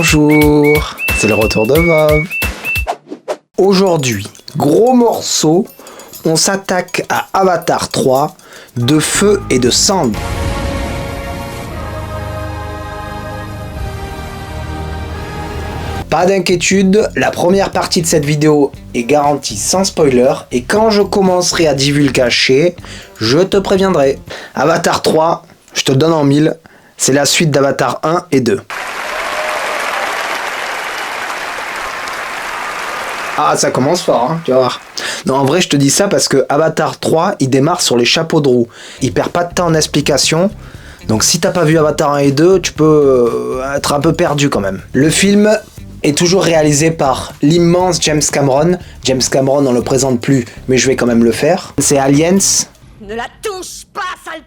Bonjour, c'est le retour de Vov. Aujourd'hui, gros morceau, on s'attaque à Avatar 3, de feu et de sang. Pas d'inquiétude, la première partie de cette vidéo est garantie sans spoiler et quand je commencerai à divulgacher, je te préviendrai. Avatar 3, je te le donne en mille, c'est la suite d'Avatar 1 et 2. Ah, ça commence fort, hein, tu vas voir. Non, en vrai, je te dis ça parce que Avatar 3, il démarre sur les chapeaux de roue. Il perd pas de temps en explication. Donc si t'as pas vu Avatar 1 et 2, tu peux être un peu perdu quand même. Le film est toujours réalisé par l'immense James Cameron. James Cameron, on le présente plus, mais je vais quand même le faire. C'est Aliens. Ne la touche pas, sale...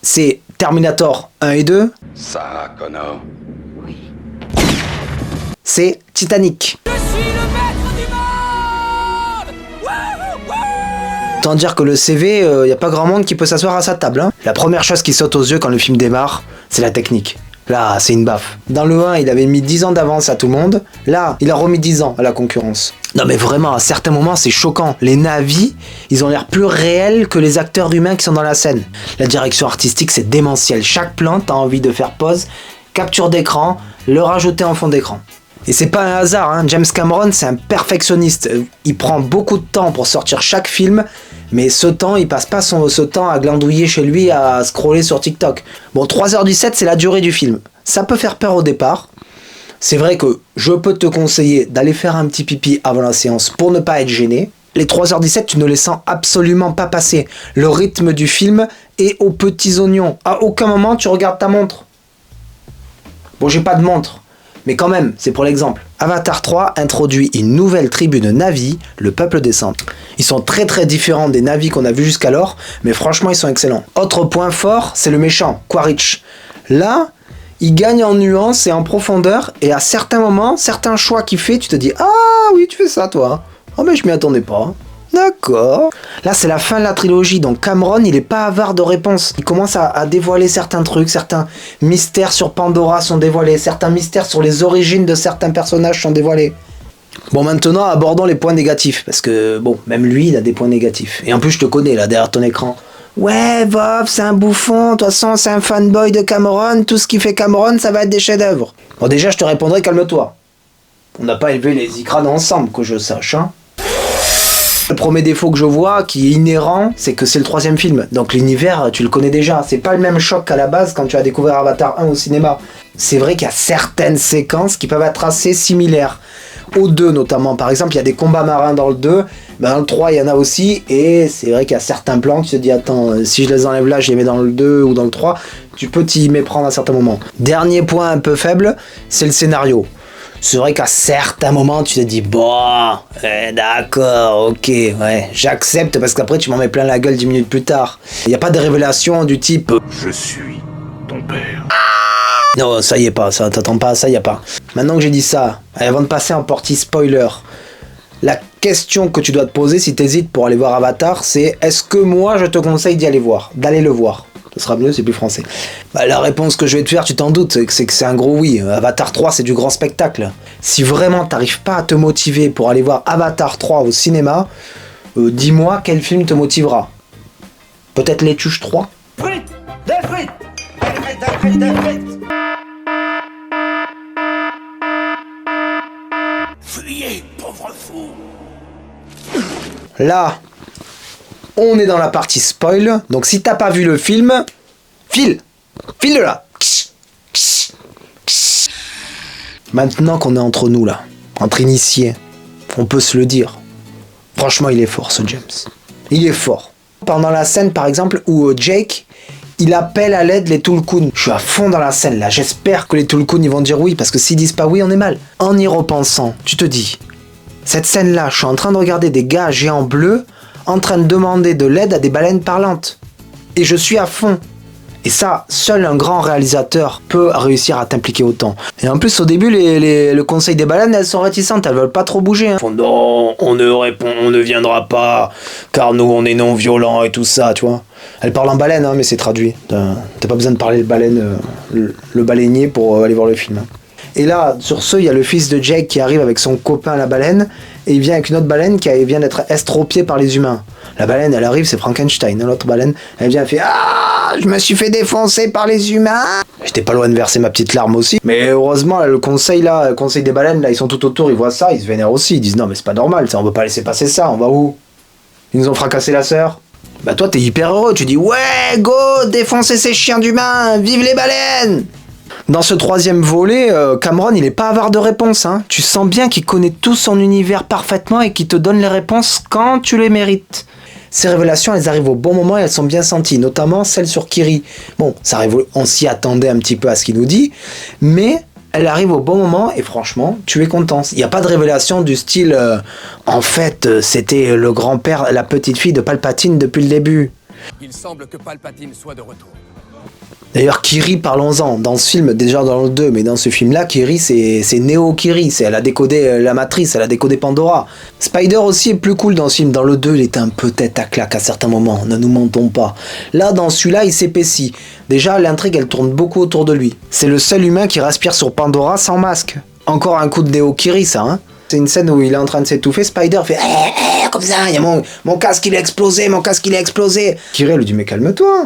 C'est Terminator 1 et 2. Sarah Connor. Oui. C'est Titanic. Je suis le maître du monde. Wouhou. Autant dire que le CV, y a pas grand monde qui peut s'asseoir à sa table. Hein. La première chose qui saute aux yeux quand le film démarre, c'est la technique. Là, c'est une baffe. Dans le 1, il avait mis 10 ans d'avance à tout le monde. Là, il a remis 10 ans à la concurrence. Non mais vraiment, à certains moments, c'est choquant. Les navis, ils ont l'air plus réels que les acteurs humains qui sont dans la scène. La direction artistique, c'est démentiel. Chaque plan, t'as envie de faire pause, capture d'écran, le rajouter en fond d'écran. Et c'est pas un hasard, hein. James Cameron, c'est un perfectionniste. Il prend beaucoup de temps pour sortir chaque film, mais ce temps, il passe pas ce temps à glandouiller chez lui, à scroller sur TikTok. Bon, 3h17, c'est la durée du film. Ça peut faire peur au départ. C'est vrai que je peux te conseiller d'aller faire un petit pipi avant la séance pour ne pas être gêné. Les 3h17, tu ne les sens absolument pas passer. Le rythme du film est aux petits oignons. À aucun moment, tu regardes ta montre. Bon, j'ai pas de montre. Mais quand même, c'est pour l'exemple. Avatar 3 introduit une nouvelle tribu de Na'vi, le peuple des cendres. Ils sont très très différents des Na'vi qu'on a vus jusqu'alors, mais franchement ils sont excellents. Autre point fort, c'est le méchant, Quaritch. Là, il gagne en nuances et en profondeur, et à certains moments, certains choix qu'il fait, tu te dis « Ah oui, tu fais ça toi. Oh mais je m'y attendais pas. » D'accord. Là, c'est la fin de la trilogie, donc Cameron, il est pas avare de réponses. Il commence à dévoiler certains trucs, certains mystères sur Pandora sont dévoilés, certains mystères sur les origines de certains personnages sont dévoilés. Bon, maintenant, abordons les points négatifs, parce que, bon, même lui, il a des points négatifs. Et en plus, je te connais, là, derrière ton écran. Ouais, Vov, c'est un bouffon, de toute façon, c'est un fanboy de Cameron, tout ce qui fait Cameron, ça va être des chefs-d'œuvre. Bon, déjà, je te répondrai, calme-toi. On n'a pas élevé les icrans ensemble, que je sache, hein. Le premier défaut que je vois, qui est inhérent, c'est que c'est le troisième film. Donc l'univers, tu le connais déjà. C'est pas le même choc qu'à la base quand tu as découvert Avatar 1 au cinéma. C'est vrai qu'il y a certaines séquences qui peuvent être assez similaires. Au 2 notamment. Par exemple, il y a des combats marins dans le 2. Ben, dans le 3, il y en a aussi. Et c'est vrai qu'il y a certains plans, tu te dis, attends, si je les enlève là, je les mets dans le 2 ou dans le 3. Tu peux t'y méprendre à certains moments. Dernier point un peu faible, c'est le scénario. C'est vrai qu'à certains moments, tu te dis, bon, d'accord, ok, ouais, j'accepte parce qu'après, tu m'en mets plein la gueule 10 minutes plus tard. Il n'y a pas de révélation du type Je suis ton père. non, ça y est pas, ça t'attends pas, ça y est pas. Maintenant que j'ai dit ça, avant de passer en partie spoiler, la question que tu dois te poser si t'hésites pour aller voir Avatar, c'est est-ce que moi je te conseille d'y aller voir, d'aller le voir? Ce sera mieux, c'est plus français. Bah, la réponse que je vais te faire, tu t'en doutes, c'est que c'est un gros oui. Avatar 3, c'est du grand spectacle. Si vraiment t'arrives pas à te motiver pour aller voir Avatar 3 au cinéma, dis-moi quel film te motivera. Peut-être Les Tuches 3 ? Frites! Des frites! Des frites, des frites, des frites! Fuyez, pauvre fou. Là, on est dans la partie spoil, donc si t'as pas vu le film, file-le là. Maintenant qu'on est entre nous là, entre initiés, on peut se le dire. Franchement, il est fort ce James. Il est fort. Pendant la scène par exemple où Jake, il appelle à l'aide les Tulkun. Je suis à fond dans la scène là, j'espère que les Tulkun ils vont dire oui, parce que s'ils disent pas oui, on est mal. En y repensant, tu te dis, cette scène là, je suis en train de regarder des gars géants bleus en train de demander de l'aide à des baleines parlantes. Et je suis à fond. Et ça, seul un grand réalisateur peut réussir à t'impliquer autant. Et en plus, au début, le conseil des baleines, elles sont réticentes, elles veulent pas trop bouger. Hein. Elles font non, on ne viendra pas, car nous, on est non violents et tout ça, tu vois. Elles parlent en baleine, hein, mais c'est traduit. T'as pas besoin de parler le baleine, le baleinier pour aller voir le film. Hein. Et là, sur ce, il y a le fils de Jake qui arrive avec son copain la baleine, et il vient avec une autre baleine qui vient d'être estropiée par les humains. La baleine, elle arrive, c'est Frankenstein, hein, l'autre baleine. Elle vient, elle fait « Ah, je me suis fait défoncer par les humains !» J'étais pas loin de verser ma petite larme aussi. Mais heureusement, le conseil des baleines, là, ils sont tout autour, ils voient ça, ils se vénèrent aussi. Ils disent « Non, mais c'est pas normal, ça, on peut pas laisser passer ça, on va où ?» Ils nous ont fracassé la sœur. Bah toi, t'es hyper heureux, tu dis « Ouais, go, défoncer ces chiens d'humains, vive les baleines !» Dans ce troisième volet, Cameron, il est pas avare de réponses. Hein. Tu sens bien qu'il connaît tout son univers parfaitement et qu'il te donne les réponses quand tu les mérites. Ces révélations, elles arrivent au bon moment et elles sont bien senties, notamment celle sur Kiri. Bon, on s'y attendait un petit peu à ce qu'il nous dit, mais elle arrive au bon moment et franchement, tu es content. Il n'y a pas de révélation du style en fait, c'était le grand-père, la petite fille de Palpatine depuis le début. Il semble que Palpatine soit de retour. D'ailleurs, Kiri, parlons-en. Dans ce film, déjà dans le 2, mais dans ce film-là, Kiri, c'est Neo Kiri. Elle a décodé la matrice, elle a décodé Pandora. Spider aussi est plus cool dans ce film. Dans le 2, il était un peu tête à claque à certains moments, ne nous mentons pas. Là, dans celui-là, il s'épaissit. Déjà, l'intrigue, elle tourne beaucoup autour de lui. C'est le seul humain qui respire sur Pandora sans masque. Encore un coup de Neo Kiri, ça, hein. C'est une scène où il est en train de s'étouffer, Spider fait comme ça, il y a mon casque il a explosé, Kiri lui dit mais calme-toi,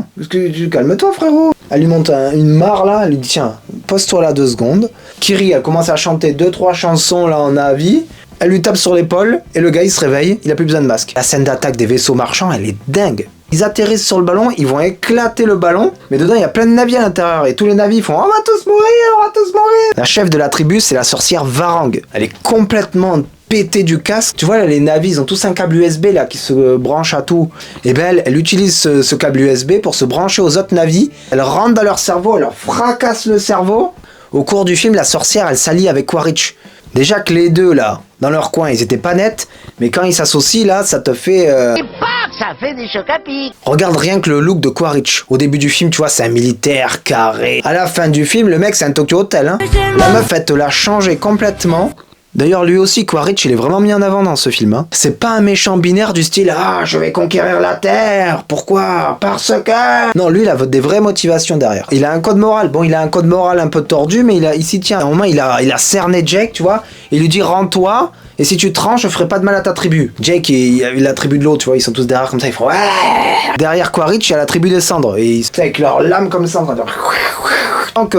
calme-toi frérot. Elle lui monte une mare là, elle lui dit tiens, pose-toi là 2 secondes. Kiri elle commence à chanter 2-3 chansons là en avis, elle lui tape sur l'épaule et le gars il se réveille, il a plus besoin de masque. La scène d'attaque des vaisseaux marchands elle est dingue. Ils atterrissent sur le ballon, ils vont éclater le ballon, mais dedans il y a plein de navires à l'intérieur et tous les navires font on va tous mourir. La chef de la tribu c'est la sorcière Varang. Elle est complètement pétée du casque. Tu vois là les navires ils ont tous un câble USB là qui se branche à tout. Et ben elle utilise ce câble USB pour se brancher aux autres navires. Elle rentre dans leur cerveau, elle leur fracasse le cerveau. Au cours du film la sorcière elle s'allie avec Quaritch. Déjà que les deux là, dans leur coin ils étaient pas nets, mais quand ils s'associent là ça te fait... Ça fait des chocs à pic. Regarde rien que le look de Quaritch. Au début du film, tu vois, c'est un militaire carré. À la fin du film, le mec, c'est un Tokyo Hotel. Hein. La meuf, elle te l'a changé complètement. D'ailleurs, lui aussi, Quaritch, il est vraiment mis en avant dans ce film. Hein. C'est pas un méchant binaire du style « Ah, je vais conquérir la Terre. Pourquoi ? Parce que... » Non, lui, il a des vraies motivations derrière. Il a un code moral. Bon, il a un code moral un peu tordu, mais il s'y tient. À un moment, il a cerné Jake, tu vois. Il lui dit « Rends-toi. Et si tu te rends, je ferai pas de mal à ta tribu. » Jake, il a la tribu de l'eau, tu vois. Ils sont tous derrière comme ça. Ils font « Ouais !» Derrière Quaritch, il y a la tribu des cendres. Et ils se avec leurs lames comme ça. Donc,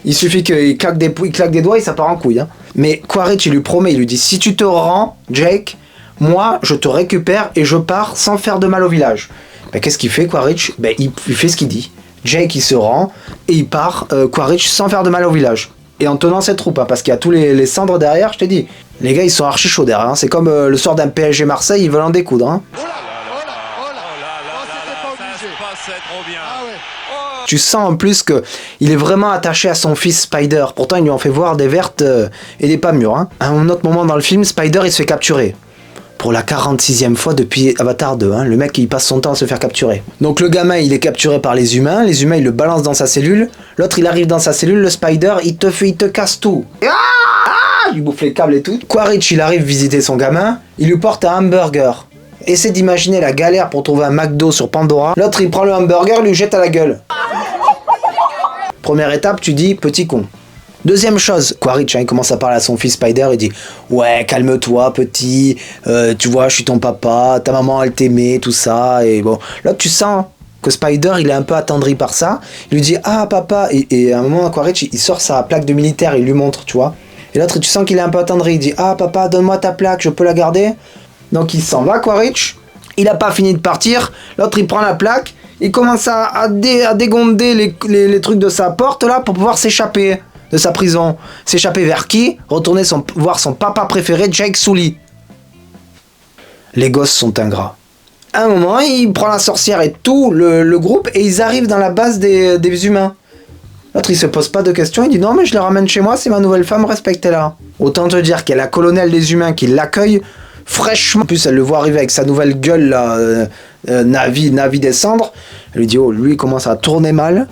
il suffit qu'il claque des doigts et ça part en couille. Hein. Mais Quaritch, il lui promet, il lui dit, si tu te rends, Jake, moi, je te récupère et je pars sans faire de mal au village. Ben, qu'est-ce qu'il fait, Quaritch ? Ben, il fait ce qu'il dit. Jake, il se rend et il part, Quaritch, sans faire de mal au village. Et en tenant cette troupe, hein, parce qu'il y a tous les cendres derrière, je t'ai dit. Les gars, ils sont archi chauds derrière. Hein. C'est comme le soir d'un PSG Marseille, ils veulent en découdre. Hein. Tu sens en plus qu'il est vraiment attaché à son fils Spider. Pourtant, ils lui ont fait voir des vertes et des pas mûres. Hein. À un autre moment dans le film, Spider, il se fait capturer. Pour la 46e fois depuis Avatar 2. Hein. Le mec, il passe son temps à se faire capturer. Donc le gamin, il est capturé par les humains. Les humains, ils le balancent dans sa cellule. L'autre, il arrive dans sa cellule. Le Spider, il te casse tout. Il lui bouffe les câbles et tout. Quaritch, il arrive visiter son gamin. Il lui porte un hamburger. Essaie d'imaginer la galère pour trouver un McDo sur Pandora. L'autre, il prend le hamburger, lui jette à la gueule. Première étape, tu dis petit con. Deuxième chose, Quaritch, hein, il commence à parler à son fils Spider, il dit « Ouais, calme-toi, petit, tu vois, je suis ton papa, ta maman, elle t'aimait, tout ça. » Et bon, là, tu sens que Spider, il est un peu attendri par ça. Il lui dit « Ah, papa !» Et à un moment, Quaritch, il sort sa plaque de militaire, il lui montre, tu vois. Et l'autre, tu sens qu'il est un peu attendri. Il dit « Ah, papa, donne-moi ta plaque, je peux la garder ?» Donc, il s'en va, Quaritch. Il a pas fini de partir. L'autre, il prend la plaque. Il commence à dégonder les trucs de sa porte, là, pour pouvoir s'échapper de sa prison. S'échapper vers qui ? Retourner voir son papa préféré, Jake Sully. Les gosses sont ingrats. À un moment, il prend la sorcière et tout le groupe, et ils arrivent dans la base des humains. L'autre, il se pose pas de questions, il dit non, mais je la ramène chez moi, c'est ma nouvelle femme, respectez-la. Autant te dire qu'il y a la colonelle des humains qui l'accueille fraîchement. En plus, elle le voit arriver avec sa nouvelle gueule là, Navi descendre. Elle lui dit, oh, lui, il commence à tourner mal.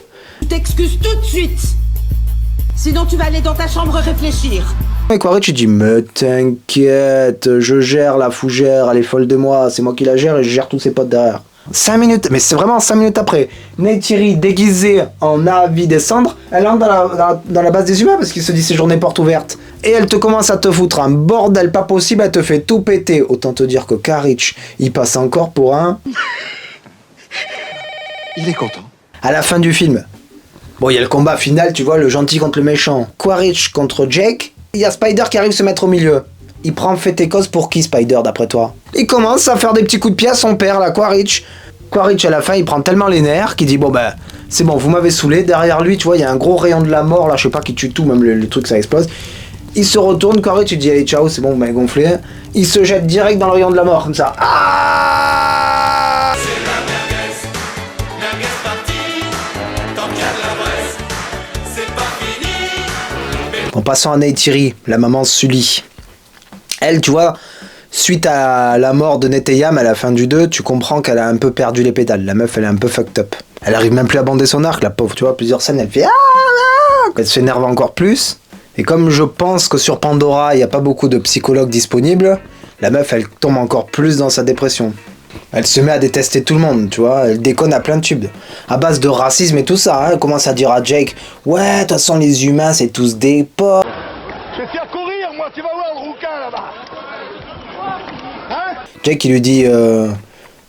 T'excuses tout de suite. Sinon, tu vas aller dans ta chambre réfléchir. Et Quaritch, il dit, mais t'inquiète, je gère la fougère, elle est folle de moi, c'est moi qui la gère et je gère tous ses potes derrière. 5 minutes, mais c'est vraiment 5 minutes après. Neytiri, déguisée en Navi descendre, elle entre dans la base des humains parce qu'il se dit c'est journée porte ouverte. Et elle te commence à te foutre un bordel pas possible, elle te fait tout péter. Autant te dire que Quaritch, il passe encore pour un... Il est content. À la fin du film. Bon, il y a le combat final, tu vois, le gentil contre le méchant. Quaritch contre Jake, il y a Spider qui arrive se mettre au milieu. Il prend fait et cause pour qui, Spider, d'après toi? Il commence à faire des petits coups de pied à son père, là, Quaritch. Quaritch, à la fin, il prend tellement les nerfs qu'il dit, bon, ben, c'est bon, vous m'avez saoulé. Derrière lui, tu vois, il y a un gros rayon de la mort, là, je sais pas, qui tue tout, même le truc, ça explose. Il se retourne, Quaritch, il dit, allez, ciao, c'est bon, vous m'avez gonflé. Il se jette direct dans le rayon de la mort, comme ça. Ah! En passant à Neytiri, la maman Sully. Elle, tu vois, suite à la mort de Neteyam à la fin du 2, tu comprends qu'elle a un peu perdu les pédales. La meuf, elle est un peu fucked up. Elle arrive même plus à bander son arc, la pauvre, tu vois, plusieurs scènes, elle fait ah. Elle s'énerve encore plus. Et comme je pense que sur Pandora, il n'y a pas beaucoup de psychologues disponibles, la meuf, elle tombe encore plus dans sa dépression. Elle se met à détester tout le monde, tu vois, elle déconne à plein de tubes. À base de racisme et tout ça, hein. Elle commence à dire à Jake, ouais, de toute façon, les humains, c'est tous des porcs. Je vais faire courir, moi, tu vas voir le rouquin là-bas. Hein? Jake, il lui dit,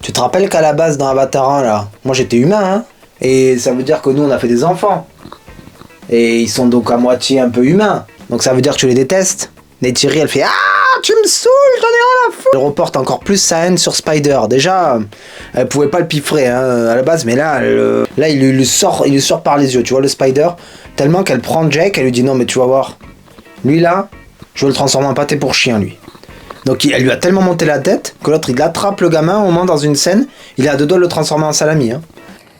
tu te rappelles qu'à la base, dans Avatar 1, là, moi j'étais humain, hein, et ça veut dire que nous, on a fait des enfants. Et ils sont donc à moitié un peu humains. Donc ça veut dire que tu les détestes. Neytiri, elle fait ah, tu me saoules, j'en ai rien à foutre. Elle reporte encore plus sa haine sur Spider. Déjà, elle pouvait pas le piffrer hein, à la base, mais là, il lui sort par les yeux, tu vois, le Spider. Tellement qu'elle prend Jake, elle lui dit non, mais tu vas voir. Lui là, je veux le transformer en pâté pour chien, lui. Donc elle lui a tellement monté la tête que l'autre il attrape le gamin au moins dans une scène, il est à deux doigts de le transformer en salami. Hein.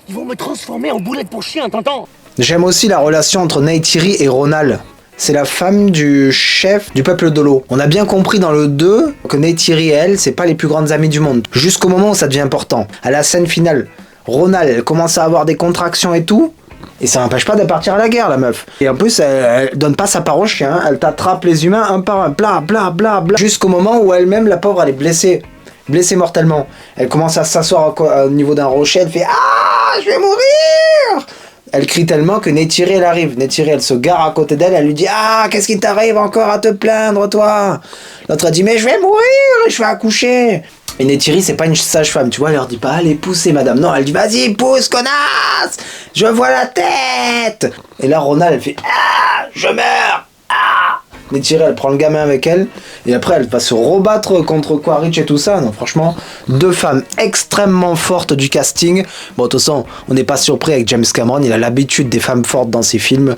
Ils vont me transformer en boulette pour chien, t'entends? J'aime aussi la relation entre Neytiri et Ronal. C'est la femme du chef du peuple de l'eau. On a bien compris dans le 2 que Neytiri et elle, c'est pas les plus grandes amies du monde. Jusqu'au moment où ça devient important. À la scène finale, Ronal, elle commence à avoir des contractions et tout. Et ça n'empêche pas de partir à la guerre, la meuf. Et en plus, elle donne pas sa part au chien. Hein. Elle t'attrape les humains un par un. Bla bla bla bla. Jusqu'au moment où elle-même, la pauvre, elle est blessée. Blessée mortellement. Elle commence à s'asseoir au niveau d'un rocher. Elle fait ah, je vais mourir. Elle crie tellement que Neytiri, elle arrive. Neytiri, elle se gare à côté d'elle, elle lui dit « Ah, qu'est-ce qui t'arrive encore à te plaindre, toi ?» L'autre a dit « Mais je vais mourir et je vais accoucher !» Et Neytiri, c'est pas une sage-femme, tu vois, elle leur dit pas « Allez, poussez, madame !» Non, elle dit « Vas-y, pousse, connasse. Je vois la tête !» Et là, Ronald, elle fait « Ah, je meurs. Ah !» Neytiri, elle prend le gamin avec elle, et après, elle va se rebattre contre Quaritch et tout ça. Non, franchement, deux femmes extrêmement fortes du casting. Bon, de toute façon, on n'est pas surpris avec James Cameron, il a l'habitude des femmes fortes dans ses films.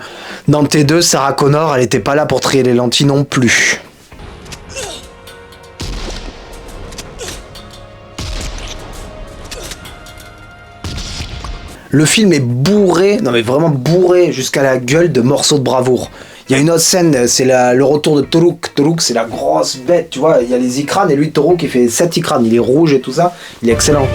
Dans T2, Sarah Connor, elle était pas là pour trier les lentilles non plus. Le film est bourré, non mais vraiment bourré jusqu'à la gueule de morceaux de bravoure. Il y a une autre scène, c'est le retour de Toruk. Toruk, c'est la grosse bête, tu vois. Il y a les Ikrans et lui, Toruk, il fait 7 Ikrans. Il est rouge et tout ça. Il est excellent.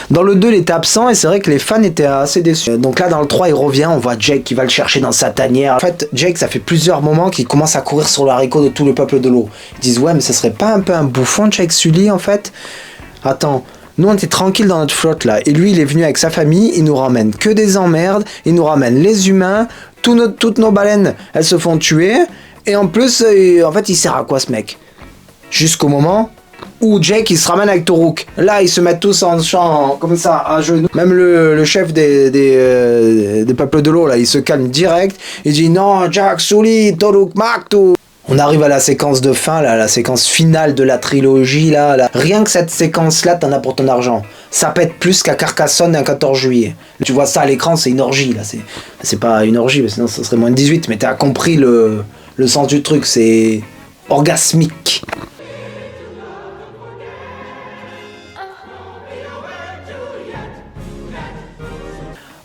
Dans le 2, il était absent et c'est vrai que les fans étaient assez déçus. Donc là, dans le 3, il revient. On voit Jake qui va le chercher dans sa tanière. En fait, Jake, ça fait plusieurs moments qu'il commence à courir sur le haricot de tout le peuple de l'eau. Ils disent, ouais, mais ce serait pas un peu un bouffon, Jake Sully, en fait? Attends. Nous, on était tranquille dans notre flotte, là. Et lui, il est venu avec sa famille, il nous ramène que des emmerdes, il nous ramène les humains, toutes nos baleines, elles se font tuer. Et en plus, en fait, il sert à quoi, ce mec? Jusqu'au moment où Jake, il se ramène avec Toruk. Là, ils se mettent tous en chant, comme ça, à genoux. Même le chef des peuples de l'eau, là, il se calme direct. Il dit, non, Jack Sully, Toruk Maktu. On arrive à la séquence de fin, là, la séquence finale de la trilogie, là. Rien que cette séquence-là, t'en as pour ton argent. Ça pète plus qu'à Carcassonne un 14 juillet. Tu vois ça à l'écran, c'est une orgie, là. C'est pas une orgie, sinon ça serait moins de 18, mais t'as compris le sens du truc, c'est orgasmique.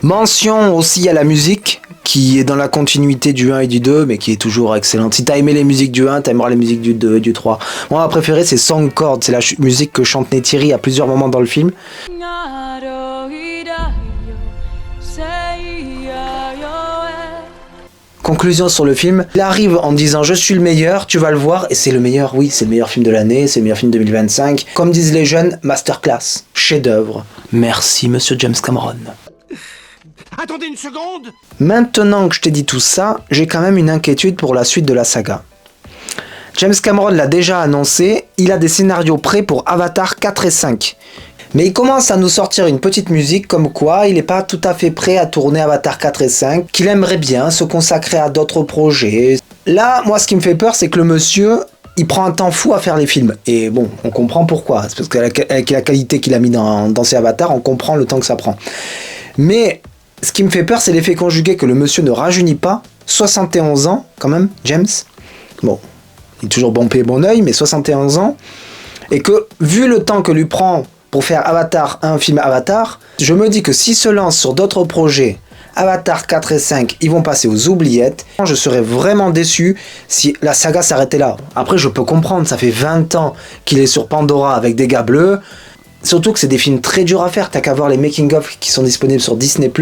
Mention aussi à la musique, qui est dans la continuité du 1 et du 2, mais qui est toujours excellente. Si t'as aimé les musiques du 1, t'aimeras les musiques du 2 et du 3. Moi, ma préférée, c'est Song Chord, c'est la musique que chante Neytiri à plusieurs moments dans le film. Conclusion sur le film, il arrive en disant je suis le meilleur, tu vas le voir, et c'est le meilleur, oui, c'est le meilleur film de l'année, c'est le meilleur film 2025. Comme disent les jeunes, masterclass, chef-d'œuvre. Merci monsieur James Cameron. Attendez une seconde. Maintenant que je t'ai dit tout ça, j'ai quand même une inquiétude pour la suite de la saga. James Cameron l'a déjà annoncé, il a des scénarios prêts pour Avatar 4 et 5. Mais il commence à nous sortir une petite musique comme quoi il n'est pas tout à fait prêt à tourner Avatar 4 et 5, qu'il aimerait bien se consacrer à d'autres projets. Là, moi ce qui me fait peur, c'est que le monsieur, il prend un temps fou à faire les films. Et bon, on comprend pourquoi. C'est parce qu'avec la qualité qu'il a mis dans ses avatars, on comprend le temps que ça prend. Mais ce qui me fait peur, c'est l'effet conjugué que le monsieur ne rajeunit pas. 71 ans, quand même, James. Bon, il est toujours bon pied, bon oeil, mais 71 ans. Et que, vu le temps que lui prend pour faire Avatar, un film Avatar, je me dis que s'il se lance sur d'autres projets, Avatar 4 et 5, ils vont passer aux oubliettes. Je serais vraiment déçu si la saga s'arrêtait là. Après, je peux comprendre, ça fait 20 ans qu'il est sur Pandora avec des gars bleus. Surtout que c'est des films très durs à faire, t'as qu'à voir les making-of qui sont disponibles sur Disney+.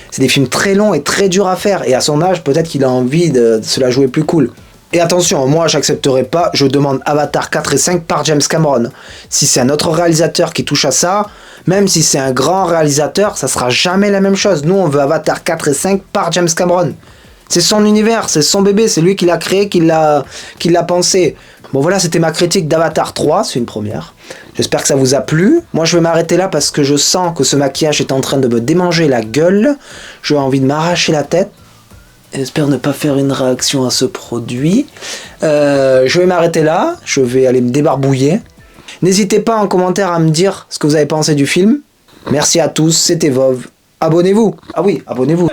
C'est des films très longs et très durs à faire. Et à son âge, peut-être qu'il a envie de se la jouer plus cool. Et attention, moi j'accepterai pas, je demande Avatar 4 et 5 par James Cameron. Si c'est un autre réalisateur qui touche à ça, même si c'est un grand réalisateur, ça sera jamais la même chose. Nous on veut Avatar 4 et 5 par James Cameron. C'est son univers, c'est son bébé, c'est lui qui l'a créé, qui l'a pensé. Bon voilà, c'était ma critique d'Avatar 3, c'est une première. J'espère que ça vous a plu. Moi je vais m'arrêter là parce que je sens que ce maquillage est en train de me démanger la gueule. J'ai envie de m'arracher la tête. J'espère ne pas faire une réaction à ce produit. Je vais m'arrêter là, je vais aller me débarbouiller. N'hésitez pas en commentaire à me dire ce que vous avez pensé du film. Merci à tous, c'était Vov. Abonnez-vous. Ah oui, abonnez-vous.